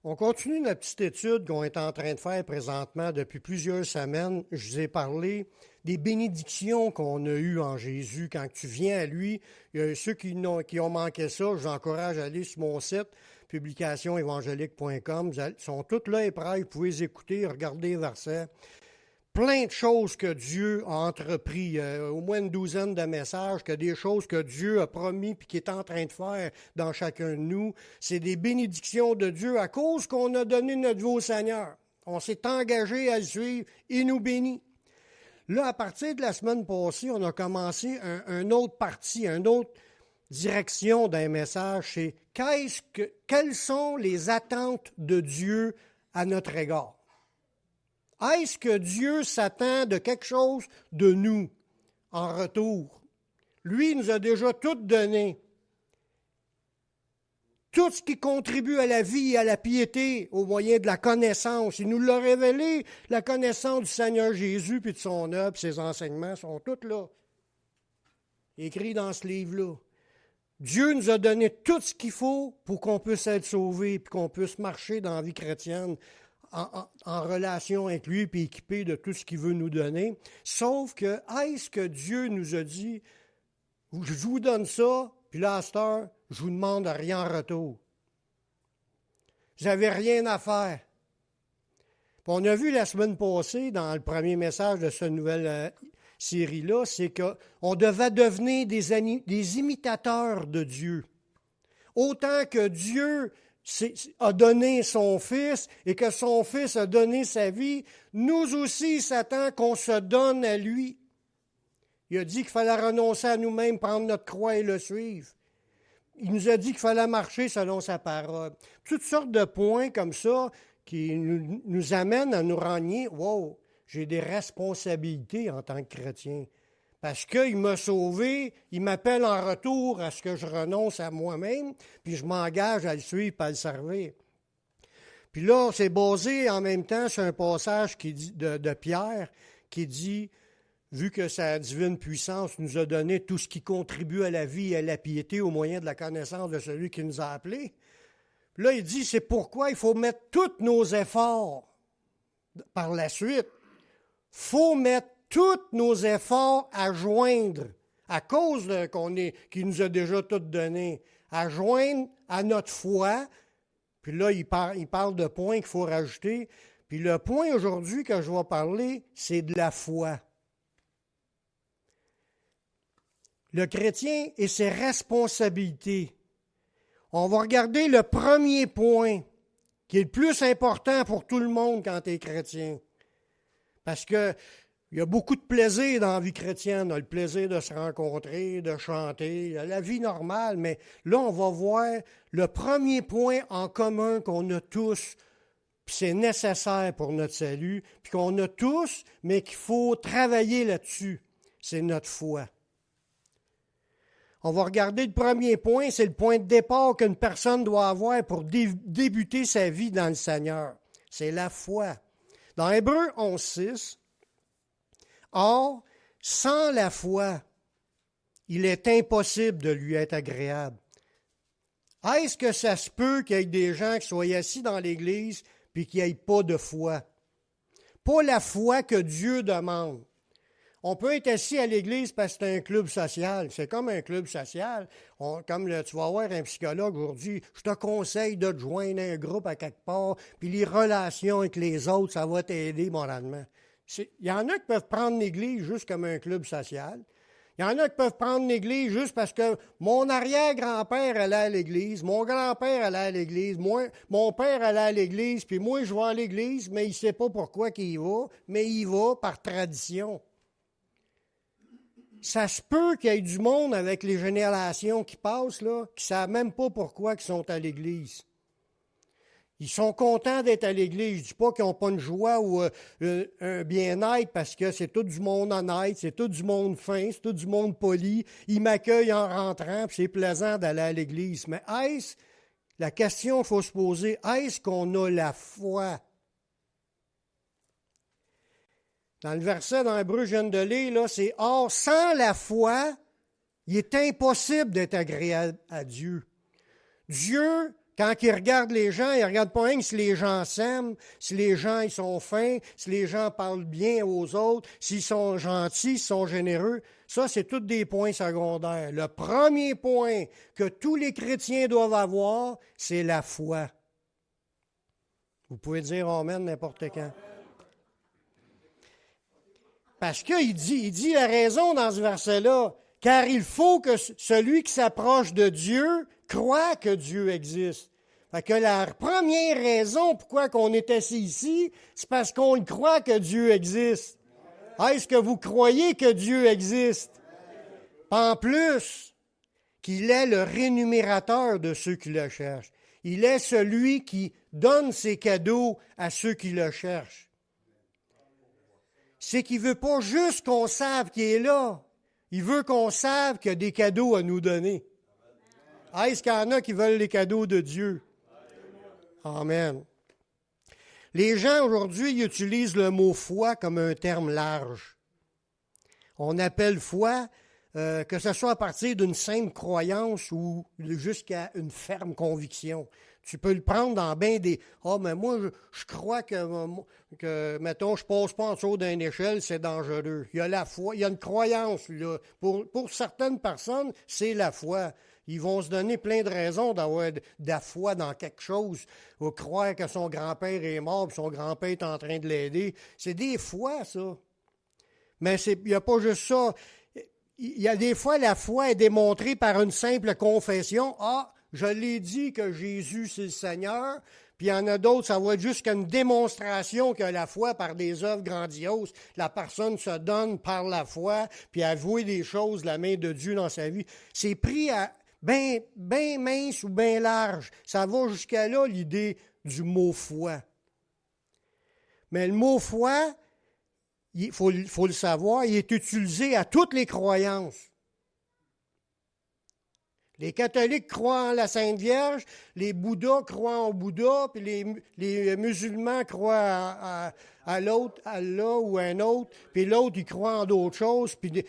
On continue notre petite étude qu'on est en train de faire présentement depuis plusieurs semaines. Je vous ai parlé des bénédictions qu'on a eues en Jésus. Quand tu viens à lui, il y a ceux qui ont manqué ça, je vous encourage à aller sur mon site, publicationévangélique.com. Ils sont toutes là et prêts, vous pouvez les écouter, regarder les versets. Plein de choses que Dieu a entrepris, au moins une douzaine de messages, que des choses que Dieu a promis et qu'il est en train de faire dans chacun de nous. C'est des bénédictions de Dieu à cause qu'on a donné notre vie au Seigneur. On s'est engagé à le suivre, il nous bénit. Là, à partir de la semaine passée, on a commencé un autre parti, une autre direction d'un message, c'est quelles sont les attentes de Dieu à notre égard? Est-ce que Dieu s'attend de quelque chose de nous en retour? Lui, il nous a déjà tout donné. Tout ce qui contribue à la vie et à la piété au moyen de la connaissance. Il nous l'a révélé, la connaissance du Seigneur Jésus, puis de son œuvre, ses enseignements sont tous là, écrits dans ce livre-là. Dieu nous a donné tout ce qu'il faut pour qu'on puisse être sauvé, puis qu'on puisse marcher dans la vie chrétienne, en relation avec lui, puis équipé de tout ce qu'il veut nous donner. Sauf que, est-ce que Dieu nous a dit, je vous donne ça, puis là, à cette heure, je vous demande rien en retour. Vous n'avez rien à faire. Puis on a vu la semaine passée, dans le premier message de cette nouvelle série-là, c'est qu'on devait devenir des imitateurs de Dieu. Autant que Dieu a donné son Fils et que son Fils a donné sa vie, nous aussi, il s'attend qu'on se donne à lui. Il a dit qu'il fallait renoncer à nous-mêmes, prendre notre croix et le suivre. Il nous a dit qu'il fallait marcher selon sa parole. Toutes sortes de points comme ça qui nous amènent à nous renier. Wow, j'ai des responsabilités en tant que chrétien. Parce qu'il m'a sauvé, il m'appelle en retour à ce que je renonce à moi-même, puis je m'engage à le suivre et à le servir. Puis là, c'est basé en même temps sur un passage de Pierre qui dit, vu que sa divine puissance nous a donné tout ce qui contribue à la vie et à la piété au moyen de la connaissance de celui qui nous a appelés, là, il dit, c'est pourquoi il faut mettre tous nos efforts par la suite. Il faut mettre tous nos efforts à joindre, à cause qu'il nous a déjà tout donné, à joindre à notre foi. Puis là, il parle de points qu'il faut rajouter. Puis le point aujourd'hui que je vais parler, c'est de la foi. Le chrétien et ses responsabilités. On va regarder le premier point, qui est le plus important pour tout le monde quand tu es chrétien. Parce que il y a beaucoup de plaisir dans la vie chrétienne. On a le plaisir de se rencontrer, de chanter, la vie normale. Mais là, on va voir le premier point en commun qu'on a tous, puis c'est nécessaire pour notre salut, puis qu'on a tous, mais qu'il faut travailler là-dessus. C'est notre foi. On va regarder le premier point, c'est le point de départ qu'une personne doit avoir pour débuter sa vie dans le Seigneur. C'est la foi. Dans Hébreux 11:6, or, sans la foi, il est impossible de lui être agréable. Est-ce que ça se peut qu'il y ait des gens qui soient assis dans l'Église puis qu'il n'y ait pas de foi? Pas la foi que Dieu demande. On peut être assis à l'Église parce que c'est un club social. C'est comme un club social. Tu vas voir un psychologue aujourd'hui, je te conseille de te joindre à un groupe à quelque part, puis les relations avec les autres, ça va t'aider moralement. Il y en a qui peuvent prendre l'Église juste comme un club social. Il y en a qui peuvent prendre l'Église juste parce que mon arrière-grand-père allait à l'Église, mon grand-père allait à l'Église, mon père allait à l'Église, puis moi je vais à l'Église, mais il ne sait pas pourquoi qu'il y va, mais il va par tradition. Ça se peut qu'il y ait du monde avec les générations qui passent, là, qui ne savent même pas pourquoi ils sont à l'Église. Ils sont contents d'être à l'Église. Je ne dis pas qu'ils n'ont pas une joie ou un bien-être parce que c'est tout du monde honnête, c'est tout du monde fin, c'est tout du monde poli. Ils m'accueillent en rentrant, puis c'est plaisant d'aller à l'Église. Mais la question qu'il faut se poser, est-ce qu'on a la foi? Dans le verset dans Hébreux, je viens de lire, là, c'est « Or, sans la foi, il est impossible d'être agréable à Dieu. » Dieu, Quand il regarde les gens, il ne regarde pas rien que si les gens s'aiment, si les gens ils sont fins, si les gens parlent bien aux autres, s'ils sont gentils, s'ils sont généreux. Ça, c'est tous des points secondaires. Le premier point que tous les chrétiens doivent avoir, c'est la foi. Vous pouvez dire amen n'importe quand. Parce qu'il dit la raison dans ce verset-là. Car il faut que celui qui s'approche de Dieu croit que Dieu existe. Fait que la première raison pourquoi on est assis ici, c'est parce qu'on croit que Dieu existe. Est-ce que vous croyez que Dieu existe? En plus, qu'il est le rémunérateur de ceux qui le cherchent. Il est celui qui donne ses cadeaux à ceux qui le cherchent. C'est qu'il ne veut pas juste qu'on sache qu'il est là. Il veut qu'on sache qu'il y a des cadeaux à nous donner. Est-ce qu'il y en a qui veulent les cadeaux de Dieu? Amen. Les gens aujourd'hui ils utilisent le mot foi comme un terme large. On appelle foi, que ce soit à partir d'une simple croyance ou jusqu'à une ferme conviction. Tu peux le prendre dans bien des... mais moi, je crois que, mettons, je passe pas en dessous d'une échelle, c'est dangereux. Il y a la foi, il y a une croyance, là. Pour certaines personnes, c'est la foi. Ils vont se donner plein de raisons d'avoir de la foi dans quelque chose, ou croire que son grand-père est mort, puis son grand-père est en train de l'aider. C'est des fois, ça. Mais il n'y a pas juste ça. Il y a des fois, la foi est démontrée par une simple confession. Je l'ai dit que Jésus, c'est le Seigneur. Puis il y en a d'autres, ça va être juste qu'une démonstration que la foi par des œuvres grandioses. La personne se donne par la foi, puis avouer des choses, la main de Dieu dans sa vie. C'est pris à bien mince ou bien large. Ça va jusqu'à là, l'idée du mot foi. Mais le mot foi, il faut le savoir, il est utilisé à toutes les croyances. Les catholiques croient en la Sainte Vierge, les bouddhas croient en Bouddha, puis les musulmans croient à l'autre, Allah ou à un autre, puis l'autre, il croit en d'autres choses. Puis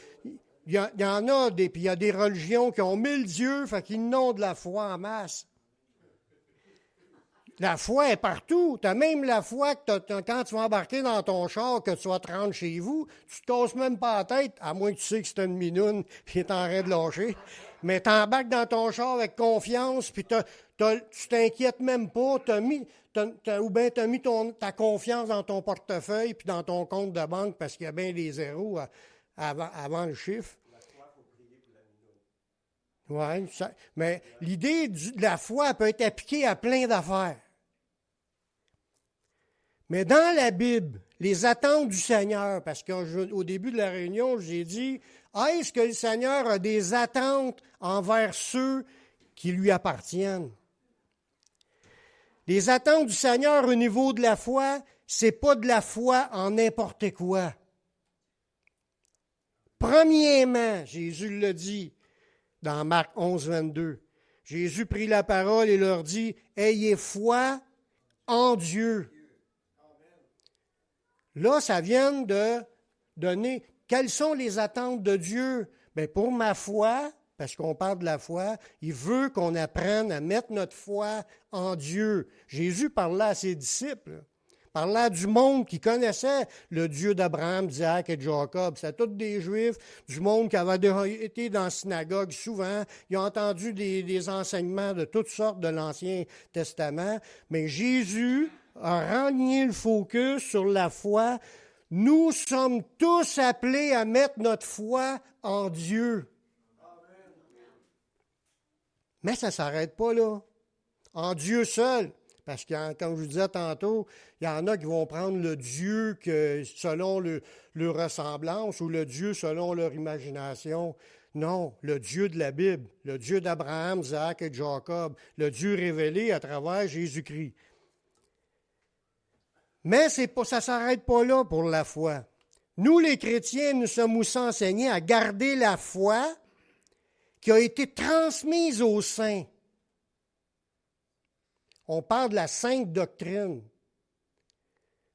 il y en a puis il y a des religions qui ont 1000 dieux, fait qu'ils n'ont de la foi en masse. La foi est partout. Tu as même la foi que quand tu vas embarquer dans ton char, que tu vas te rendre chez vous, tu te casses même pas la tête, à moins que tu sais que c'est une minoune qui est en train de lâcher. Mais tu embarques dans ton char avec confiance, puis tu t'inquiètes même pas. Ou bien tu as mis ta confiance dans ton portefeuille puis dans ton compte de banque parce qu'il y a bien des zéros avant le chiffre. Oui, mais l'idée de la foi peut être appliquée à plein d'affaires. Mais dans la Bible, les attentes du Seigneur, parce qu'au début de la réunion, j'ai dit, est-ce que le Seigneur a des attentes envers ceux qui lui appartiennent? Les attentes du Seigneur au niveau de la foi, c'est pas de la foi en n'importe quoi. Premièrement, Jésus le dit dans Marc 11, 22, Jésus prit la parole et leur dit, « Ayez foi en Dieu. » Là, ça vient de donner quelles sont les attentes de Dieu. Bien, pour ma foi, parce qu'on parle de la foi, il veut qu'on apprenne à mettre notre foi en Dieu. Jésus parlait à ses disciples, parlait du monde qui connaissait le Dieu d'Abraham, d'Isaac et de Jacob. C'était tous des Juifs, du monde qui avait déjà été dans la synagogue souvent. Ils ont entendu des enseignements de toutes sortes de l'Ancien Testament. Mais Jésus a renié le focus sur la foi. Nous sommes tous appelés à mettre notre foi en Dieu. Mais ça ne s'arrête pas là. En Dieu seul. Parce que, comme je vous disais tantôt, il y en a qui vont prendre le Dieu selon leur ressemblance ou le Dieu selon leur imagination. Non, le Dieu de la Bible, le Dieu d'Abraham, d'Isaac et de Jacob, le Dieu révélé à travers Jésus-Christ. Mais ça ne s'arrête pas là pour la foi. Nous, les chrétiens, nous sommes aussi enseignés à garder la foi qui a été transmise aux saints. On parle de la sainte doctrine.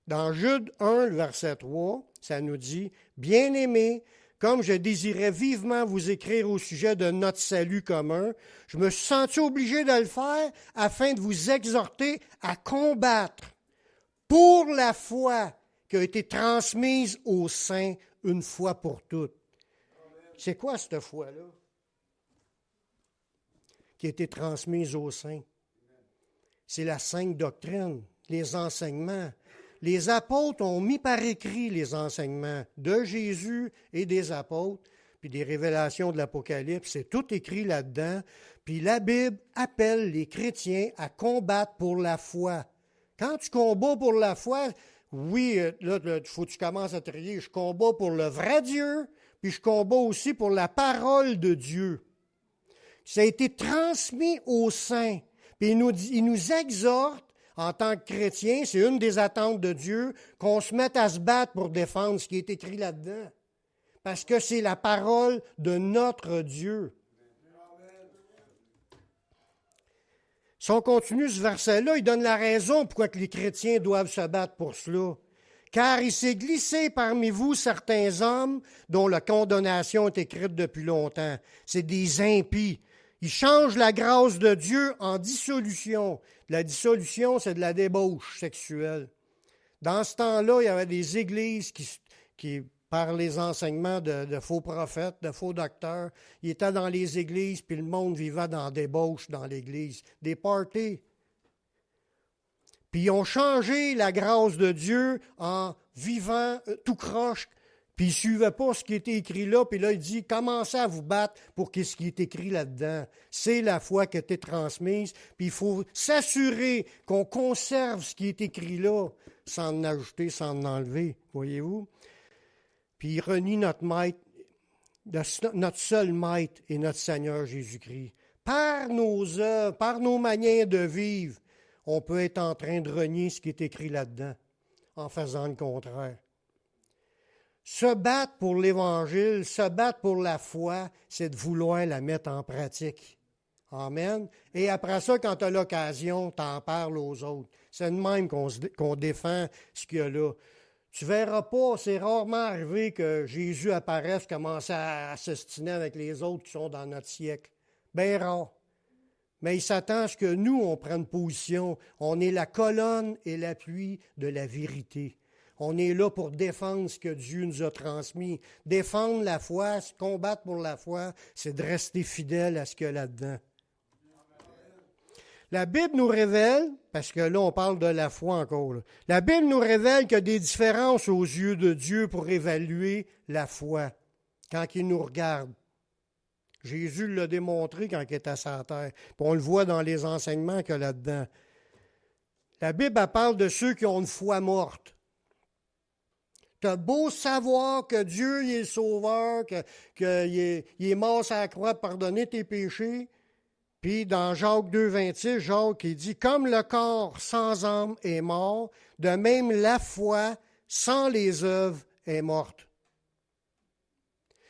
Dans Jude 1, verset 3, ça nous dit « Bien-aimés, comme je désirais vivement vous écrire au sujet de notre salut commun, je me suis senti obligé de le faire afin de vous exhorter à combattre pour la foi qui a été transmise aux saints une fois pour toutes. C'est quoi cette foi-là qui a été transmise aux saints? C'est la sainte doctrine, les enseignements. Les apôtres ont mis par écrit les enseignements de Jésus et des apôtres, puis des révélations de l'Apocalypse. C'est tout écrit là-dedans. Puis la Bible appelle les chrétiens à combattre pour la foi. Quand tu combats pour la foi, oui, là, il faut que tu commences à trier. Je combats pour le vrai Dieu, puis je combats aussi pour la parole de Dieu. Ça a été transmis aux saints. Puis il nous exhorte, en tant que chrétiens, c'est une des attentes de Dieu, qu'on se mette à se battre pour défendre ce qui est écrit là-dedans. Parce que c'est la parole de notre Dieu. Si on continue ce verset-là, il donne la raison pourquoi que les chrétiens doivent se battre pour cela. Car il s'est glissé parmi vous certains hommes dont la condamnation est écrite depuis longtemps. C'est des impies. Ils changent la grâce de Dieu en dissolution. La dissolution, c'est de la débauche sexuelle. Dans ce temps-là, il y avait des églises qui par les enseignements de faux prophètes, de faux docteurs, ils étaient dans les églises, puis le monde vivait dans la débauche dans l'église, des parties. Puis ils ont changé la grâce de Dieu en vivant tout croche, puis ils ne suivaient pas ce qui était écrit là, puis là, il dit, commencez à vous battre pour ce qui est écrit là-dedans. C'est la foi qui a été transmise, puis il faut s'assurer qu'on conserve ce qui est écrit là, sans en ajouter, sans en enlever, voyez-vous? Puis il renie notre maître, notre seul maître et notre Seigneur Jésus-Christ. Par nos œuvres, par nos manières de vivre, on peut être en train de renier ce qui est écrit là-dedans, en faisant le contraire. Se battre pour l'Évangile, se battre pour la foi, c'est de vouloir la mettre en pratique. Amen. Et après ça, quand tu as l'occasion, tu en parles aux autres. C'est de même qu'on défend ce qu'il y a là. Tu ne verras pas, c'est rarement arrivé que Jésus apparaisse, commence à s'ostiner avec les autres qui sont dans notre siècle. Bien rare. Mais il s'attend à ce que nous, on prenne position. On est la colonne et l'appui de la vérité. On est là pour défendre ce que Dieu nous a transmis. Défendre la foi, se combattre pour la foi, c'est de rester fidèle à ce qu'il y a là-dedans. La Bible nous révèle, parce que là, on parle de la foi encore, là. La Bible nous révèle qu'il y a des différences aux yeux de Dieu pour évaluer la foi, quand il nous regarde. Jésus l'a démontré quand il était sur la terre. Puis on le voit dans les enseignements qu'il y a là-dedans. La Bible, elle parle de ceux qui ont une foi morte. Tu as beau savoir que Dieu il est le sauveur, qu'il est mort sur la croix pour pardonner tes péchés. Puis dans Jacques 2, 26, Jacques il dit « Comme le corps sans âme est mort, de même la foi sans les œuvres est morte. »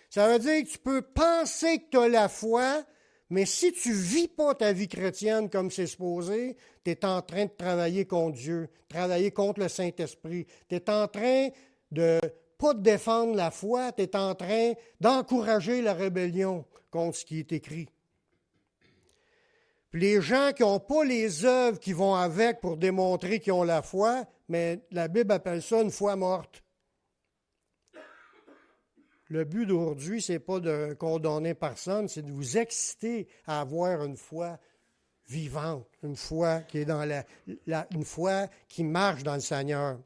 Ça veut dire que tu peux penser que tu as la foi, mais si tu ne vis pas ta vie chrétienne comme c'est supposé, tu es en train de travailler contre Dieu, travailler contre le Saint-Esprit. Tu es en train de pas de défendre la foi, tu es en train d'encourager la rébellion contre ce qui est écrit. Puis les gens qui n'ont pas les œuvres qui vont avec pour démontrer qu'ils ont la foi, mais la Bible appelle ça une foi morte. Le but d'aujourd'hui, ce n'est pas de condamner personne, c'est de vous exciter à avoir une foi vivante, une foi qui est dans une foi qui marche dans le Seigneur.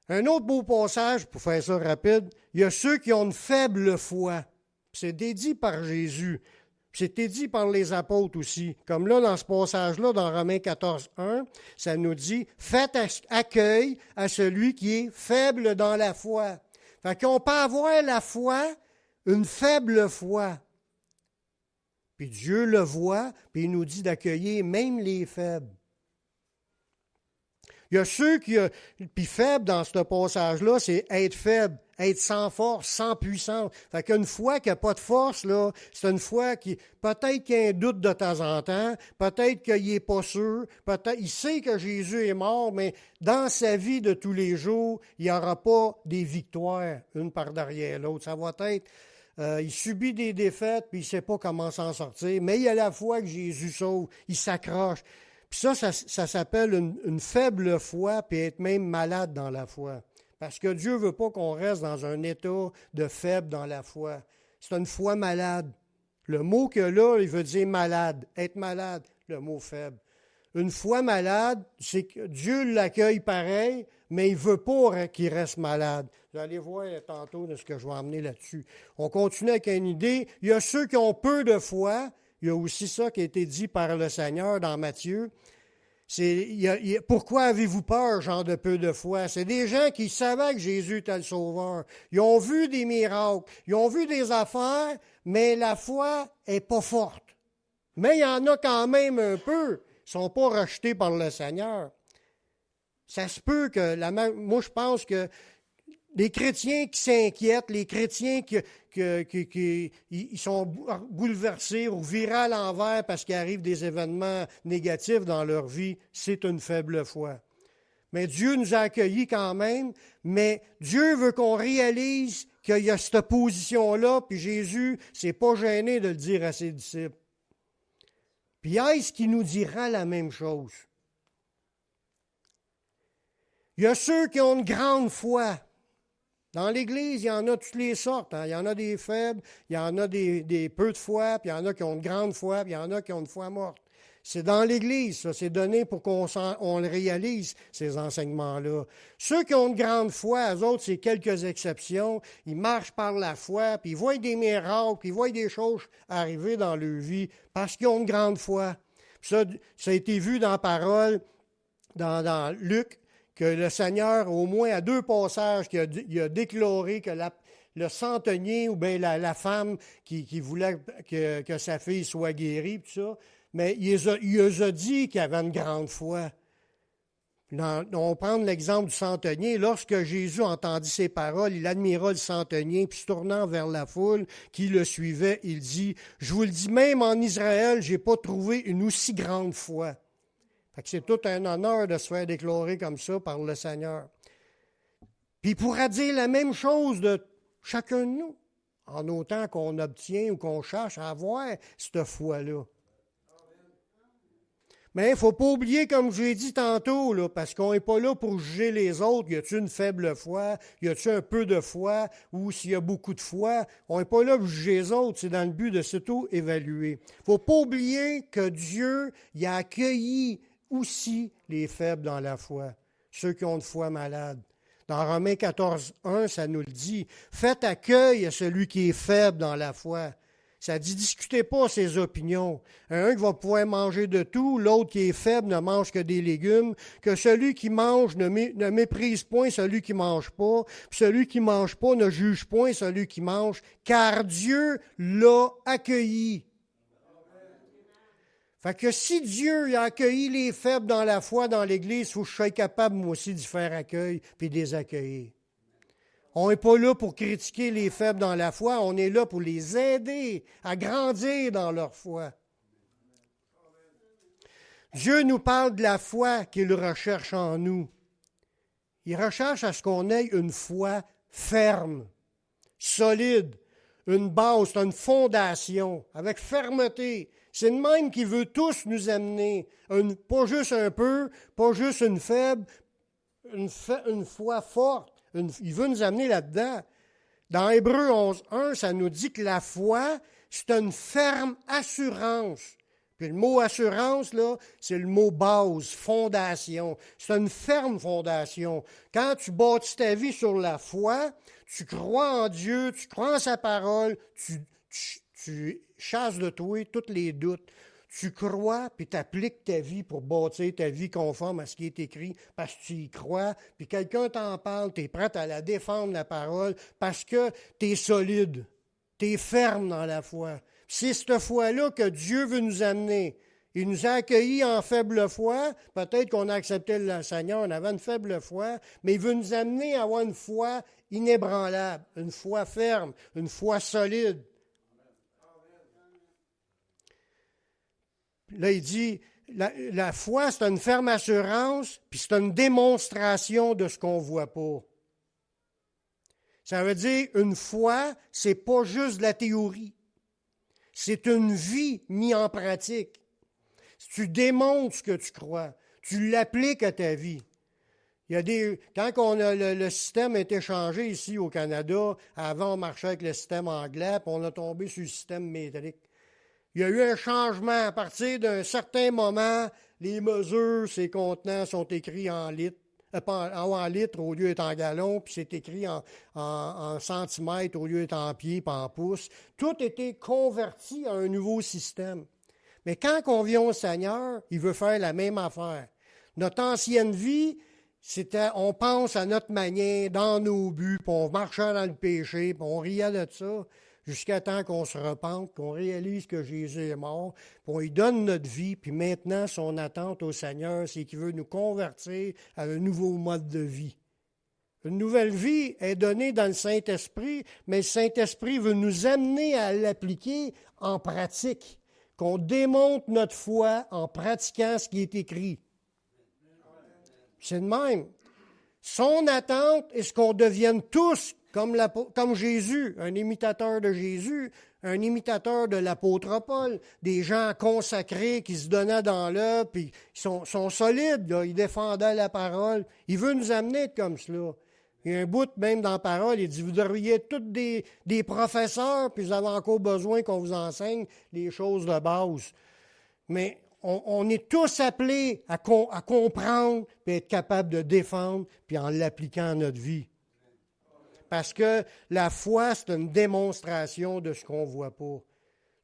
Un autre beau passage, pour faire ça rapide, il y a ceux qui ont une faible foi. C'est dédié par Jésus. C'était dit par les apôtres aussi. Comme là, dans ce passage-là, dans Romains 14, 1, ça nous dit « Faites accueil à celui qui est faible dans la foi. » Fait qu'on peut avoir la foi, une faible foi. Puis Dieu le voit, puis il nous dit d'accueillir même les faibles. Il y a ceux qui... Puis faible dans ce passage-là, c'est être faible, être sans force, sans puissance. Fait qu'une foi qui n'a pas de force, là, c'est une foi qui... Peut-être qu'il y a un doute de temps en temps, peut-être qu'il n'est pas sûr, peut-être... Il sait que Jésus est mort, mais dans sa vie de tous les jours, il n'y aura pas des victoires, une par derrière l'autre. Ça va être... il subit des défaites, puis il ne sait pas comment s'en sortir, mais il y a la foi que Jésus sauve, il s'accroche. Puis ça s'appelle une faible foi, puis être même malade dans la foi. Parce que Dieu ne veut pas qu'on reste dans un état de faible dans la foi. C'est une foi malade. Le mot que là, il veut dire malade, être malade, le mot faible. Une foi malade, c'est que Dieu l'accueille pareil, mais il ne veut pas qu'il reste malade. Vous allez voir tantôt de ce que je vais emmener là-dessus. On continue avec une idée. Il y a ceux qui ont peu de foi. Il y a aussi ça qui a été dit par le Seigneur dans Matthieu. Pourquoi avez-vous peur, genre de peu de foi? C'est des gens qui savaient que Jésus était le Sauveur. Ils ont vu des miracles, ils ont vu des affaires, mais la foi n'est pas forte. Mais il y en a quand même un peu. Ils ne sont pas rejetés par le Seigneur. Ça se peut que, moi je pense que les chrétiens qui s'inquiètent, les chrétiens qui ils sont bouleversés ou virés à l'envers parce qu'il arrive des événements négatifs dans leur vie, c'est une faible foi. Mais Dieu nous a accueillis quand même, mais Dieu veut qu'on réalise qu'il y a cette position-là, puis Jésus ne s'est pas gêné de le dire à ses disciples. Puis est-ce qu'il nous dira la même chose? Il y a ceux qui ont une grande foi. Dans l'Église, il y en a toutes les sortes. Hein. Il y en a des faibles, il y en a des peu de foi, puis il y en a qui ont une grande foi, puis il y en a qui ont une foi morte. C'est dans l'Église, ça. C'est donné pour qu'on le réalise, ces enseignements-là. Ceux qui ont une grande foi, eux autres, c'est quelques exceptions. Ils marchent par la foi, puis ils voient des miracles, puis ils voient des choses arriver dans leur vie parce qu'ils ont une grande foi. Puis ça a été vu dans la parole, dans Luc, que le Seigneur, au moins à 2 passages, il a déclaré que le centenier ou bien la femme qui voulait que sa fille soit guérie, tout ça, mais il les a dit qu'il avait une grande foi. On prend l'exemple du centenier. Lorsque Jésus entendit ces paroles, il admira le centenier, puis se tournant vers la foule qui le suivait, il dit, « Je vous le dis, même en Israël, je n'ai pas trouvé une aussi grande foi. » C'est tout un honneur de se faire déclarer comme ça par le Seigneur. Puis il pourra dire la même chose de chacun de nous, en autant qu'on obtient ou qu'on cherche à avoir cette foi-là. Mais il ne faut pas oublier, comme je l'ai dit tantôt, là, parce qu'on n'est pas là pour juger les autres. Y a-t-il une faible foi? Y a-t-il un peu de foi? Ou s'il y a beaucoup de foi? On n'est pas là pour juger les autres. C'est dans le but de s'auto-évaluer. Il ne faut pas oublier que Dieu il a accueilli aussi les faibles dans la foi, ceux qui ont une foi malade. Dans Romains 14, 1, ça nous le dit. Faites accueil à celui qui est faible dans la foi. Ça dit, discutez pas ses opinions. Un qui va pouvoir manger de tout, l'autre qui est faible ne mange que des légumes, que celui qui mange ne méprise point celui qui mange pas, puis celui qui mange pas ne juge point celui qui mange, car Dieu l'a accueilli. Fait que si Dieu a accueilli les faibles dans la foi dans l'Église, il faut que je sois capable, moi aussi, d'y faire accueil puis de les accueillir. On n'est pas là pour critiquer les faibles dans la foi, on est là pour les aider à grandir dans leur foi. Dieu nous parle de la foi qu'il recherche en nous. Il recherche à ce qu'on ait une foi ferme, solide, une base, une fondation, avec fermeté. C'est le même qui veut tous nous amener, pas juste un peu, pas juste une faible, une foi forte. Il veut nous amener là-dedans. Dans Hébreux 11.1, ça nous dit que la foi, c'est une ferme assurance. Puis le mot assurance, là, c'est le mot base, fondation. C'est une ferme fondation. Quand tu bâtis ta vie sur la foi, tu crois en Dieu, tu crois en sa parole, tu chasses de toi tous les doutes. Tu crois, puis tu appliques ta vie pour bâtir ta vie conforme à ce qui est écrit, parce que tu y crois, puis quelqu'un t'en parle, tu es prêt à la défendre, la parole, parce que tu es solide, tu es ferme dans la foi. C'est cette foi-là que Dieu veut nous amener. Il nous a accueillis en faible foi. Peut-être qu'on a accepté le Seigneur, on avait une faible foi, mais il veut nous amener à avoir une foi inébranlable, une foi ferme, une foi solide. Là, il dit, la foi, c'est une ferme assurance, puis c'est une démonstration de ce qu'on ne voit pas. Ça veut dire, une foi, c'est pas juste de la théorie. C'est une vie mise en pratique. Tu démontres ce que tu crois. Tu l'appliques à ta vie. Il y a quand le système a été changé ici au Canada, avant on marchait avec le système anglais, puis on a tombé sur le système métrique. Il y a eu un changement. À partir d'un certain moment, les mesures, ces contenants sont écrits en litres, en litres au lieu d'être en gallons, puis c'est écrit en centimètres au lieu d'être en pieds puis en pouces. Tout a été converti à un nouveau système. Mais quand on vient au Seigneur, il veut faire la même affaire. Notre ancienne vie, on pense à notre manière, dans nos buts, puis on marchait dans le péché, puis on riait de ça, jusqu'à temps qu'on se repente, qu'on réalise que Jésus est mort, puis on lui donne notre vie, puis maintenant, son attente au Seigneur, c'est qu'il veut nous convertir à un nouveau mode de vie. Une nouvelle vie est donnée dans le Saint-Esprit, mais le Saint-Esprit veut nous amener à l'appliquer en pratique, qu'on démontre notre foi en pratiquant ce qui est écrit. C'est de même. Son attente est ce qu'on devienne tous comme Jésus, un imitateur de Jésus, un imitateur de l'apôtre Paul, des gens consacrés qui se donnaient dans l'œuvre, puis ils sont solides, là, ils défendaient la parole. Il veut nous amener à être comme cela. Il y a un bout même dans la parole, il dit, vous devriez être tous des professeurs, puis vous avez encore besoin qu'on vous enseigne les choses de base. Mais on est tous appelés à comprendre, puis être capable de défendre, puis en l'appliquant à notre vie. Parce que la foi, c'est une démonstration de ce qu'on ne voit pas.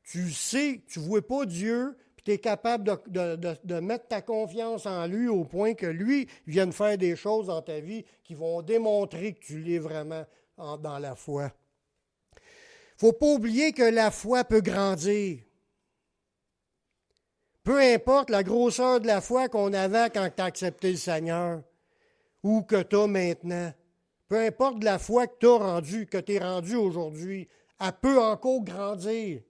Tu sais, tu ne vois pas Dieu, puis tu es capable de mettre ta confiance en lui au point que lui vienne faire des choses dans ta vie qui vont démontrer que tu l'es vraiment dans la foi. Il ne faut pas oublier que la foi peut grandir. Peu importe la grosseur de la foi qu'on avait quand tu as accepté le Seigneur ou que tu as maintenant. Peu importe la foi que tu es rendu aujourd'hui, elle peut encore grandir.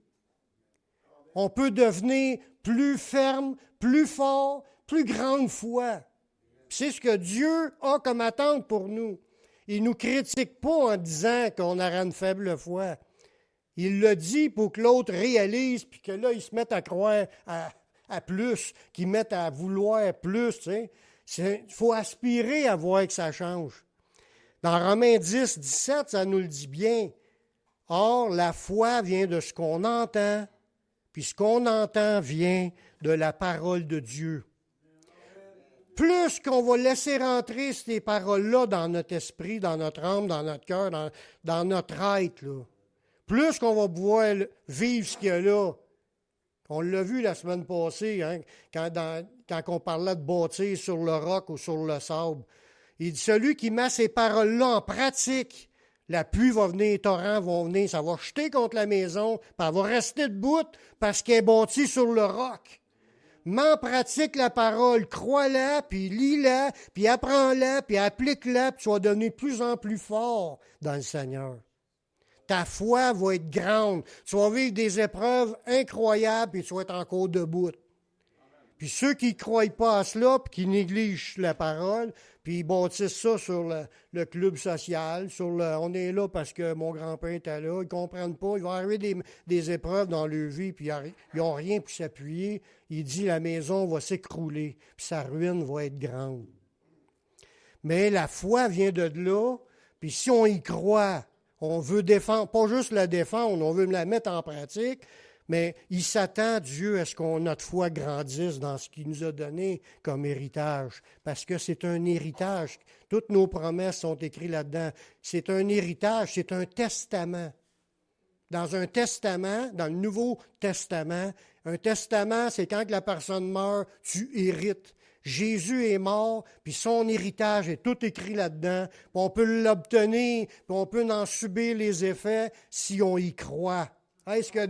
On peut devenir plus ferme, plus fort, plus grande foi. C'est ce que Dieu a comme attente pour nous. Il ne nous critique pas en disant qu'on aura une faible foi. Il le dit pour que l'autre réalise, puis que là, il se mette à croire à plus, qu'il mette à vouloir plus. Tu sais. Il faut aspirer à voir que ça change. Dans Romains 10, 17, ça nous le dit bien. Or, la foi vient de ce qu'on entend, puis ce qu'on entend vient de la parole de Dieu. Plus qu'on va laisser rentrer ces paroles-là dans notre esprit, dans notre âme, dans notre cœur, dans notre être, là, plus qu'on va pouvoir vivre ce qu'il y a là. On l'a vu la semaine passée, hein, quand on parlait de bâtir sur le roc ou sur le sable. Il dit, celui qui met ces paroles-là en pratique, la pluie va venir, les torrents vont venir, ça va jeter contre la maison, puis elle va rester debout parce qu'elle est bâtie sur le roc. Mets en pratique la parole, crois-la, puis lis-la, puis apprends-la, puis applique-la, puis tu vas devenir de plus en plus fort dans le Seigneur. Ta foi va être grande. Tu vas vivre des épreuves incroyables, puis tu vas être encore debout. Puis ceux qui ne croient pas à cela, puis qui négligent la parole, puis ils bâtissent ça sur le club social, on est là parce que mon grand-père était là, ils ne comprennent pas, il va arriver des épreuves dans leur vie, puis ils n'ont rien pour s'appuyer. Il dit la maison va s'écrouler, puis sa ruine va être grande. Mais la foi vient de là, puis si on y croit, on veut défendre, pas juste la défendre, on veut la mettre en pratique, mais il s'attend, Dieu, à ce que notre foi grandisse dans ce qu'il nous a donné comme héritage. Parce que c'est un héritage. Toutes nos promesses sont écrites là-dedans. C'est un héritage, c'est un testament. Dans un testament, dans le Nouveau Testament, un testament, c'est quand la personne meurt, tu hérites. Jésus est mort, puis son héritage est tout écrit là-dedans. Puis on peut l'obtenir, puis on peut en subir les effets si on y croit. Est-ce que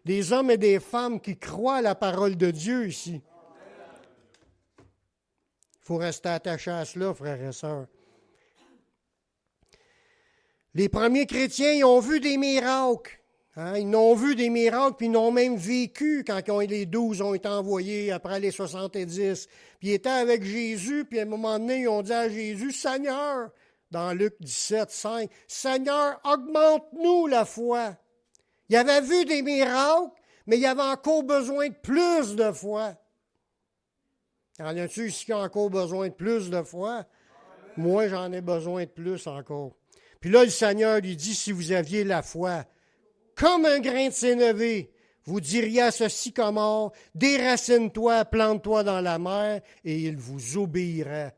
des hommes et des femmes qui croient à la parole de Dieu ici. Il faut rester attaché à cela, frères et sœurs. Les premiers chrétiens, ils ont vu des miracles. Hein? Ils ont vu des miracles, puis ils ont même vécu quand les 12 ont été envoyés après les 70. Puis ils étaient avec Jésus, puis à un moment donné, ils ont dit à Jésus, « Seigneur », dans Luc 17, 5, « Seigneur, augmente-nous la foi. » Ils avaient vu des miracles, mais il y avait encore besoin de plus de foi. Y en a-tu ici qui ont encore besoin de plus de foi? Moi, j'en ai besoin de plus encore. Puis là, le Seigneur lui dit, si vous aviez la foi, comme un grain de sénévé, vous diriez à ce sycomore, déracine-toi, plante-toi dans la mer, et il vous obéira.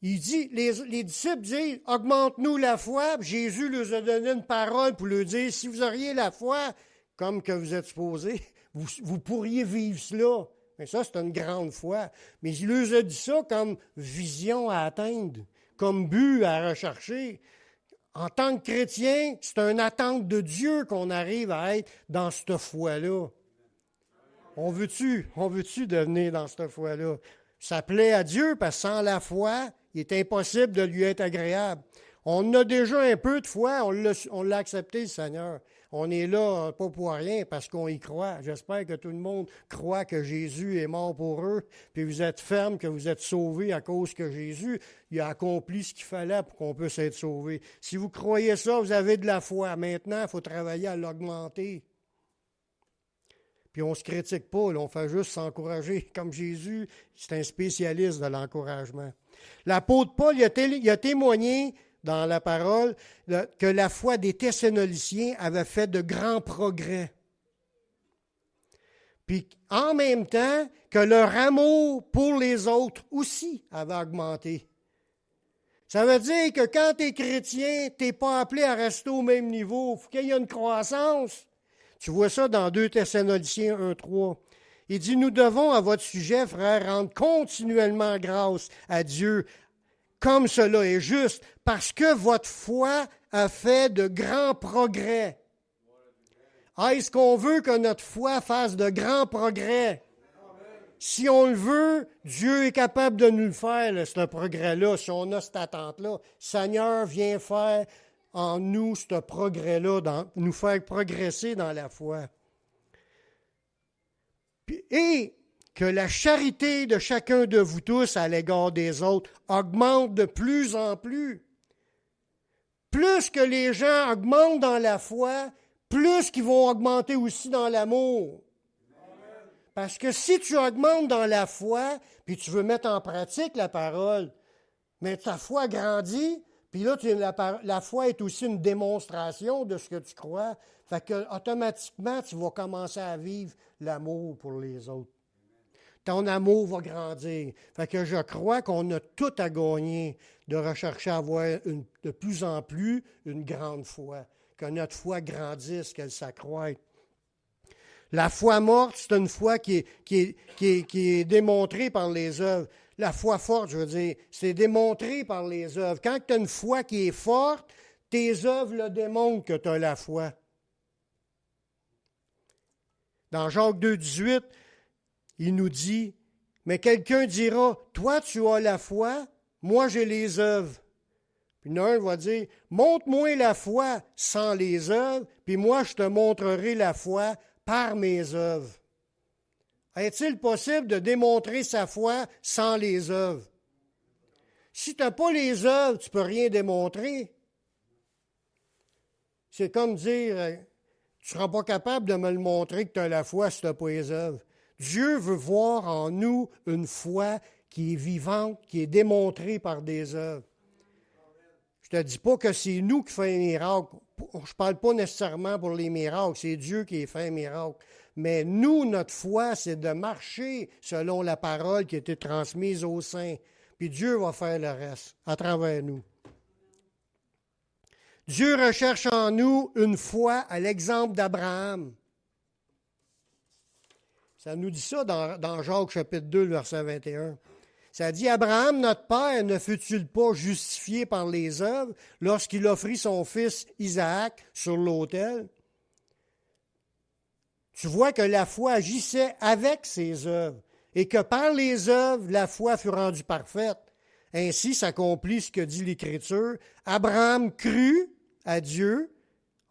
Il dit, les disciples disent, augmente-nous la foi. Puis Jésus leur a donné une parole pour leur dire, si vous auriez la foi, comme que vous êtes supposés, vous pourriez vivre cela. Mais ça, c'est une grande foi. Mais il leur a dit ça comme vision à atteindre, comme but à rechercher. En tant que chrétien, c'est une attente de Dieu qu'on arrive à être dans cette foi-là. On veut-tu devenir dans cette foi-là? Ça plaît à Dieu parce que sans la foi, il est impossible de lui être agréable. On a déjà un peu de foi, on l'a accepté, le Seigneur. On est là, pas pour rien, parce qu'on y croit. J'espère que tout le monde croit que Jésus est mort pour eux, puis vous êtes ferme, que vous êtes sauvés à cause que Jésus il a accompli ce qu'il fallait pour qu'on puisse être sauvé. Si vous croyez ça, vous avez de la foi. Maintenant, il faut travailler à l'augmenter. Puis on ne se critique pas, là, on fait juste s'encourager. Comme Jésus, c'est un spécialiste de l'encouragement. L'apôtre Paul, il a témoigné dans la parole que la foi des Thessaloniciens avait fait de grands progrès. Puis en même temps que leur amour pour les autres aussi avait augmenté. Ça veut dire que quand tu es chrétien, tu n'es pas appelé à rester au même niveau. Il faut qu'il y ait une croissance. Tu vois ça dans 2 Thessaloniciens 1,3. Il dit, nous devons à votre sujet, frères, rendre continuellement grâce à Dieu, comme cela est juste, parce que votre foi a fait de grands progrès. Est-ce qu'on veut que notre foi fasse de grands progrès? Si on le veut, Dieu est capable de nous le faire, ce progrès-là, si on a cette attente-là. Seigneur, viens faire en nous ce progrès-là, nous faire progresser dans la foi. Et que la charité de chacun de vous tous à l'égard des autres augmente de plus en plus. Plus que les gens augmentent dans la foi, plus qu'ils vont augmenter aussi dans l'amour. Parce que si tu augmentes dans la foi, puis tu veux mettre en pratique la parole, mais ta foi grandit, puis là, la foi est aussi une démonstration de ce que tu crois. Fait que automatiquement, tu vas commencer à vivre l'amour pour les autres. Ton amour va grandir. Fait que je crois qu'on a tout à gagner de rechercher à avoir de plus en plus une grande foi. Que notre foi grandisse, qu'elle s'accroisse. La foi morte, c'est une foi qui est démontrée par les œuvres. La foi forte, je veux dire, c'est démontré par les œuvres. Quand tu as une foi qui est forte, tes œuvres le démontrent que tu as la foi. Dans Jacques 2, 18, il nous dit, « Mais quelqu'un dira, toi tu as la foi, moi j'ai les œuvres. » Puis l'un va dire, « Montre-moi la foi sans les œuvres, puis moi je te montrerai la foi par mes œuvres. » Est-il possible de démontrer sa foi sans les œuvres? Si tu n'as pas les œuvres, tu ne peux rien démontrer. C'est comme dire, tu ne seras pas capable de me le montrer que tu as la foi si tu n'as pas les œuvres. Dieu veut voir en nous une foi qui est vivante, qui est démontrée par des œuvres. Je ne te dis pas que c'est nous qui faisons un miracle. Je ne parle pas nécessairement pour les miracles, c'est Dieu qui fait un miracle. Mais nous, notre foi, c'est de marcher selon la parole qui a été transmise aux saints. Puis Dieu va faire le reste à travers nous. Dieu recherche en nous une foi à l'exemple d'Abraham. Ça nous dit ça dans Jacques chapitre 2, verset 21. Ça dit, Abraham, notre père, ne fut-il pas justifié par les œuvres lorsqu'il offrit son fils Isaac sur l'autel? Tu vois que la foi agissait avec ses œuvres et que par les œuvres, la foi fut rendue parfaite. Ainsi s'accomplit ce que dit l'Écriture. Abraham crut à Dieu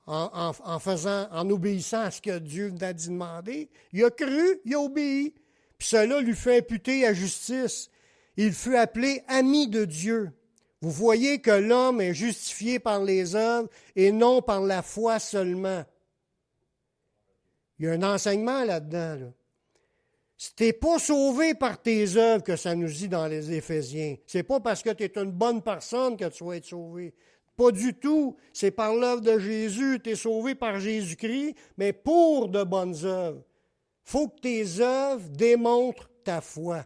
en obéissant à ce que Dieu a dit demander. Il a cru, il a obéi. Puis cela lui fait imputer à justice. Il fut appelé ami de Dieu. Vous voyez que l'homme est justifié par les œuvres et non par la foi seulement. Il y a un enseignement là-dedans. Là. Si tu n'es pas sauvé par tes œuvres, que ça nous dit dans les Éphésiens, c'est pas parce que tu es une bonne personne que tu vas être sauvé. Pas du tout. C'est par l'œuvre de Jésus. Tu es sauvé par Jésus-Christ, mais pour de bonnes œuvres. Il faut que tes œuvres démontrent ta foi.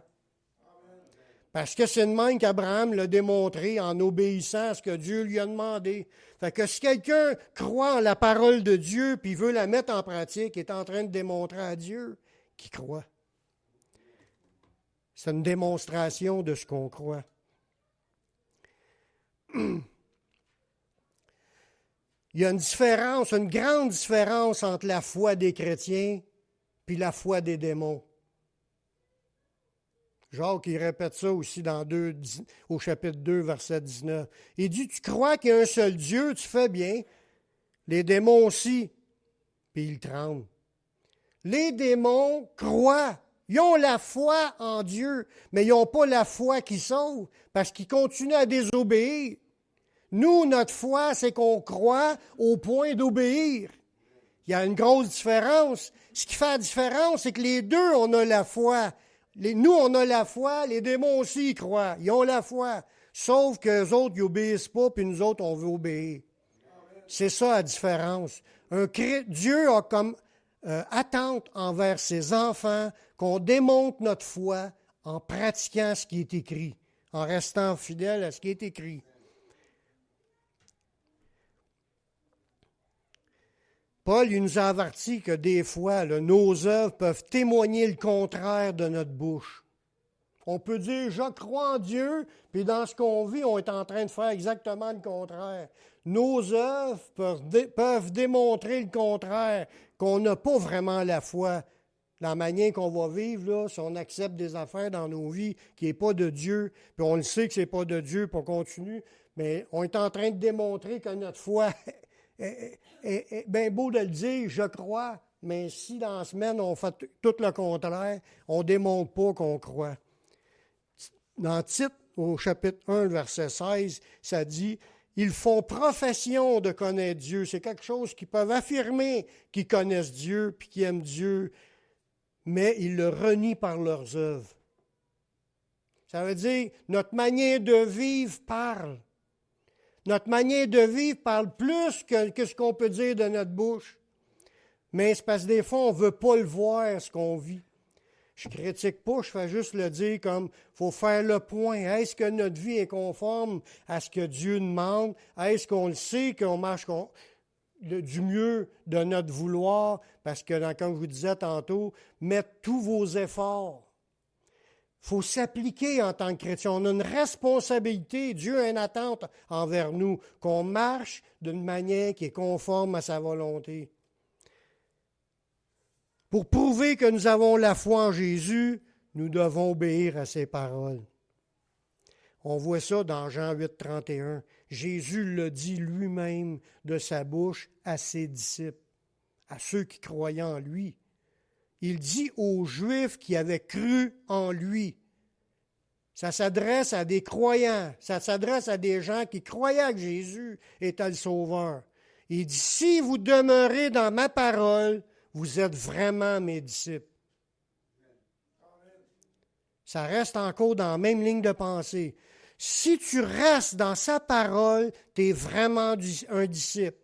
Parce que c'est de même qu'Abraham l'a démontré en obéissant à ce que Dieu lui a demandé. Fait que si quelqu'un croit en la parole de Dieu puis veut la mettre en pratique, il est en train de démontrer à Dieu qu'il croit. C'est une démonstration de ce qu'on croit. Il y a une différence, une grande différence entre la foi des chrétiens puis la foi des démons. Jacques, il répète ça aussi au chapitre 2, verset 19. Il dit, tu crois qu'il y a un seul Dieu, tu fais bien. Les démons aussi, puis ils tremblent. Les démons croient. Ils ont la foi en Dieu, mais ils n'ont pas la foi qui sauve, parce qu'ils continuent à désobéir. Nous, notre foi, c'est qu'on croit au point d'obéir. Il y a une grosse différence. Ce qui fait la différence, c'est que les deux, on a la foi. Nous, on a la foi, les démons aussi, ils croient. Ils ont la foi. Sauf qu'eux autres, ils n'obéissent pas, puis nous autres, on veut obéir. C'est ça la différence. Dieu a comme attente envers ses enfants qu'on démontre notre foi en pratiquant ce qui est écrit, en restant fidèle à ce qui est écrit. Paul, il nous a averti que des fois, là, nos œuvres peuvent témoigner le contraire de notre bouche. On peut dire « je crois en Dieu », puis dans ce qu'on vit, on est en train de faire exactement le contraire. Nos œuvres peuvent démontrer le contraire, qu'on n'a pas vraiment la foi. La manière qu'on va vivre, là, si on accepte des affaires dans nos vies qui n'est pas de Dieu, puis on le sait que ce n'est pas de Dieu, puis on continue, mais on est en train de démontrer que notre foi est bien beau de le dire, je crois, mais si dans la semaine on fait tout le contraire, on ne démontre pas qu'on croit. Dans Tite, au chapitre 1, verset 16, ça dit « Ils font profession de connaître Dieu ». C'est quelque chose qu'ils peuvent affirmer qu'ils connaissent Dieu puis qu'ils aiment Dieu, mais ils le renient par leurs œuvres. Ça veut dire notre manière de vivre parle. Notre manière de vivre parle plus que ce qu'on peut dire de notre bouche. Mais c'est parce que des fois, on ne veut pas le voir, ce qu'on vit. Je ne critique pas, je fais juste le dire comme il faut faire le point. Est-ce que notre vie est conforme à ce que Dieu demande? Est-ce qu'on le sait, qu'on marche du mieux de notre vouloir? Parce que, comme je vous disais tantôt, mettre tous vos efforts. Il faut s'appliquer en tant que chrétien. On a une responsabilité. Dieu a une attente envers nous, qu'on marche d'une manière qui est conforme à sa volonté. Pour prouver que nous avons la foi en Jésus, nous devons obéir à ses paroles. On voit ça dans Jean 8, 31. Jésus le dit lui-même de sa bouche à ses disciples, à ceux qui croyaient en lui. Il dit aux Juifs qui avaient cru en lui. Ça s'adresse à des croyants, ça s'adresse à des gens qui croyaient que Jésus était le Sauveur. Il dit, si vous demeurez dans ma parole, vous êtes vraiment mes disciples. Ça reste encore dans la même ligne de pensée. Si tu restes dans sa parole, tu es vraiment un disciple.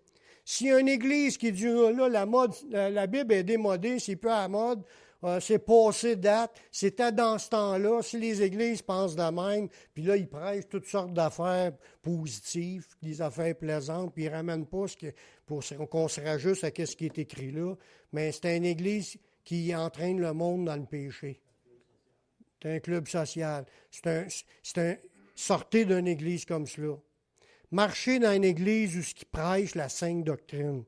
S'il y a une église qui dit, là, la Bible est démodée, c'est plus à la mode, c'est passé date, c'était dans ce temps-là, si les églises pensent de même, puis là, ils prêchent toutes sortes d'affaires positives, des affaires plaisantes, puis ils ne ramènent pas pour qu'on se rajuste à ce qui est écrit là, mais c'est une église qui entraîne le monde dans le péché. C'est un club social. Sortez d'une église comme cela. Marchez dans une église où ce qui prêche la sainte doctrine.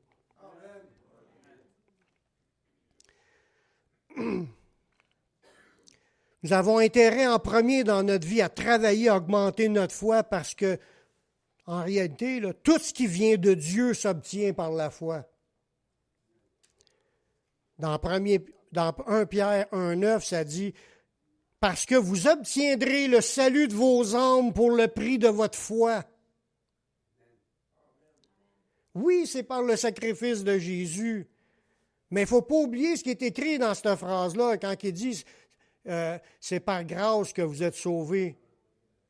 Nous avons intérêt en premier dans notre vie à travailler, à augmenter notre foi parce que, en réalité, là, tout ce qui vient de Dieu s'obtient par la foi. Dans 1 Pierre 1,9, ça dit « Parce que vous obtiendrez le salut de vos âmes pour le prix de votre foi. » Oui, c'est par le sacrifice de Jésus. Mais il ne faut pas oublier ce qui est écrit dans cette phrase-là, quand il dit c'est par grâce que vous êtes sauvés.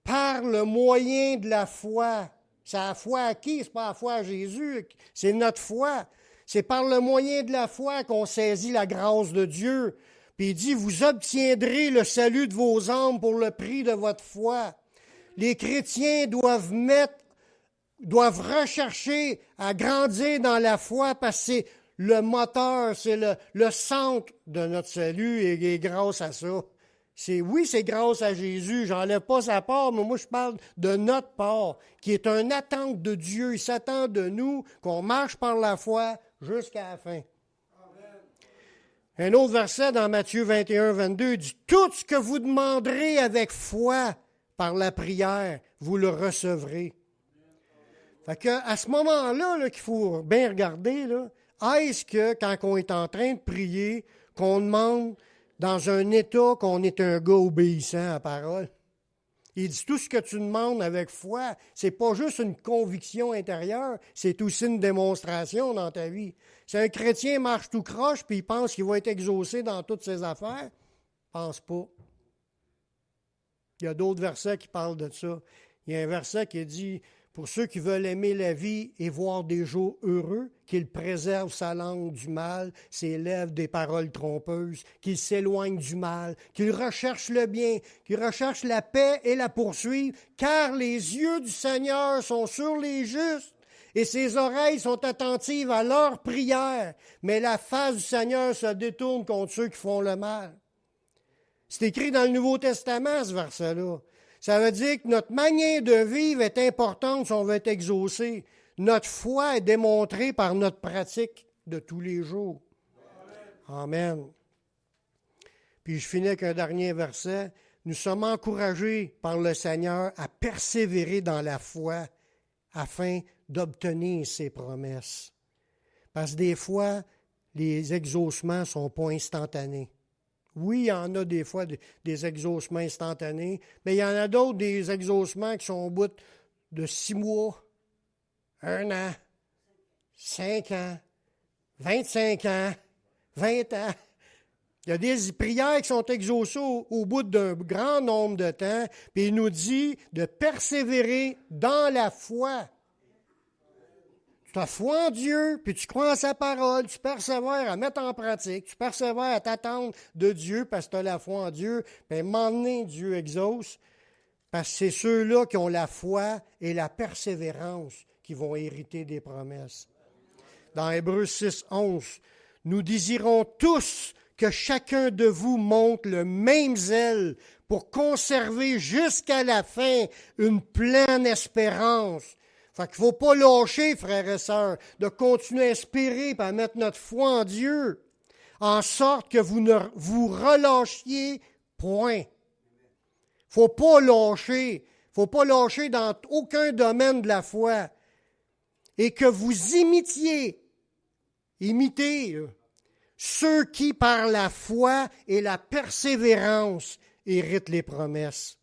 Par le moyen de la foi. C'est la foi à qui? Ce n'est pas la foi à Jésus, c'est notre foi. C'est par le moyen de la foi qu'on saisit la grâce de Dieu. Puis il dit, vous obtiendrez le salut de vos âmes pour le prix de votre foi. Les chrétiens doivent rechercher à grandir dans la foi parce que c'est le moteur, c'est le centre de notre salut et grâce à ça. C'est grâce à Jésus, j'enlève pas sa part, mais moi je parle de notre part, qui est une attente de Dieu. Il s'attend de nous qu'on marche par la foi jusqu'à la fin. Amen. Un autre verset dans Matthieu 21, 22 dit « Tout ce que vous demanderez avec foi par la prière, vous le recevrez. » Fait qu'à ce moment-là, là, qu'il faut bien regarder, là, est-ce que quand on est en train de prier, qu'on demande dans un état qu'on est un gars obéissant à la parole? Il dit tout ce que tu demandes avec foi, c'est pas juste une conviction intérieure, c'est aussi une démonstration dans ta vie. Si un chrétien marche tout croche puis il pense qu'il va être exaucé dans toutes ses affaires, pense pas. Il y a d'autres versets qui parlent de ça. Il y a un verset qui dit pour ceux qui veulent aimer la vie et voir des jours heureux, qu'il préserve sa langue du mal, ses lèvres des paroles trompeuses, qu'il s'éloigne du mal, qu'il recherche le bien, qu'il recherche la paix et la poursuive, car les yeux du Seigneur sont sur les justes et ses oreilles sont attentives à leurs prières, mais la face du Seigneur se détourne contre ceux qui font le mal. C'est écrit dans le Nouveau Testament, ce verset-là. Ça veut dire que notre manière de vivre est importante si on veut être exaucé. Notre foi est démontrée par notre pratique de tous les jours. Amen. Puis je finis avec un dernier verset. Nous sommes encouragés par le Seigneur à persévérer dans la foi afin d'obtenir ses promesses. Parce que des fois, les exaucements ne sont pas instantanés. Oui, il y en a des fois des exaucements instantanés, mais il y en a d'autres, des exaucements qui sont au bout de 6 mois, 1 an, 5 ans, 25 ans, 20 ans. Il y a des prières qui sont exaucées au bout d'un grand nombre de temps, puis il nous dit de persévérer dans la foi. Tu as foi en Dieu, puis tu crois en sa parole, tu persévères à mettre en pratique, tu persévères à t'attendre de Dieu parce que tu as la foi en Dieu, puis à un moment donné, Dieu exauce, parce que c'est ceux-là qui ont la foi et la persévérance qui vont hériter des promesses. Dans Hébreux 6, 11, nous désirons tous que chacun de vous montre le même zèle pour conserver jusqu'à la fin une pleine espérance. Fait qu'il ne faut pas lâcher, frères et sœurs, de continuer à espérer et à mettre notre foi en Dieu, en sorte que vous ne vous relâchiez point. Il ne faut pas lâcher. Il ne faut pas lâcher dans aucun domaine de la foi. Et que vous imitez ceux qui, par la foi et la persévérance, héritent les promesses.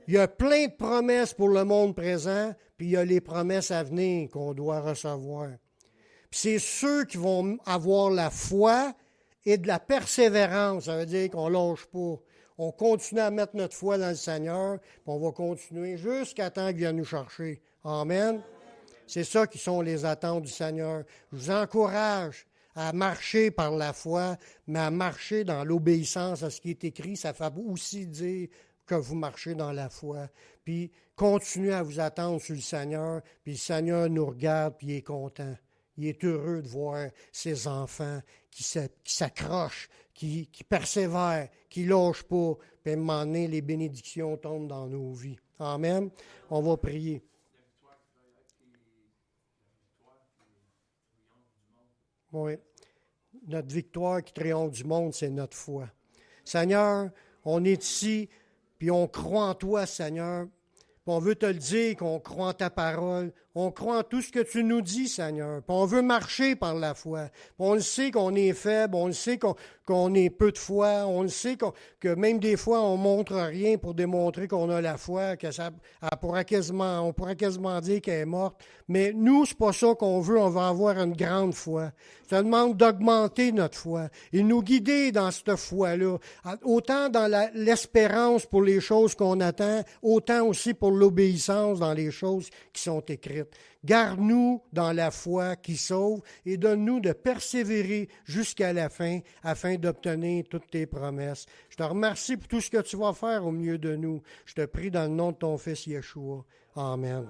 Il y a plein de promesses pour le monde présent, puis il y a les promesses à venir qu'on doit recevoir. Puis c'est ceux qui vont avoir la foi et de la persévérance. Ça veut dire qu'on ne lâche pas. On continue à mettre notre foi dans le Seigneur, puis on va continuer jusqu'à temps qu'il vienne nous chercher. Amen. C'est ça qui sont les attentes du Seigneur. Je vous encourage à marcher par la foi, mais à marcher dans l'obéissance à ce qui est écrit. Ça fait aussi dire que vous marchez dans la foi. Puis continuez à vous attendre sur le Seigneur, puis le Seigneur nous regarde, puis il est content. Il est heureux de voir ses enfants qui s'accrochent, qui persévèrent, qui ne lâchent pas, puis à un moment donné, les bénédictions tombent dans nos vies. Amen. On va prier. Oui. Notre victoire qui triomphe du monde, c'est notre foi. Seigneur, On est ici, puis on croit en toi, Seigneur. Puis on veut te le dire qu'on croit en ta parole. On croit en tout ce que tu nous dis, Seigneur. Puis on veut marcher par la foi. Puis on le sait qu'on est faible, on le sait qu'on est peu de foi, on le sait que même des fois, on ne montre rien pour démontrer qu'on a la foi, que on pourrait quasiment dire qu'elle est morte. Mais nous, c'est pas ça qu'on veut, on veut avoir une grande foi. Je te demande d'augmenter notre foi et nous guider dans cette foi-là, autant dans l'espérance pour les choses qu'on attend, autant aussi pour l'obéissance dans les choses qui sont écrites. Garde-nous dans la foi qui sauve et donne-nous de persévérer jusqu'à la fin afin d'obtenir toutes tes promesses. Je te remercie pour tout ce que tu vas faire au milieu de nous. Je te prie dans le nom de ton Fils Yeshua. Amen.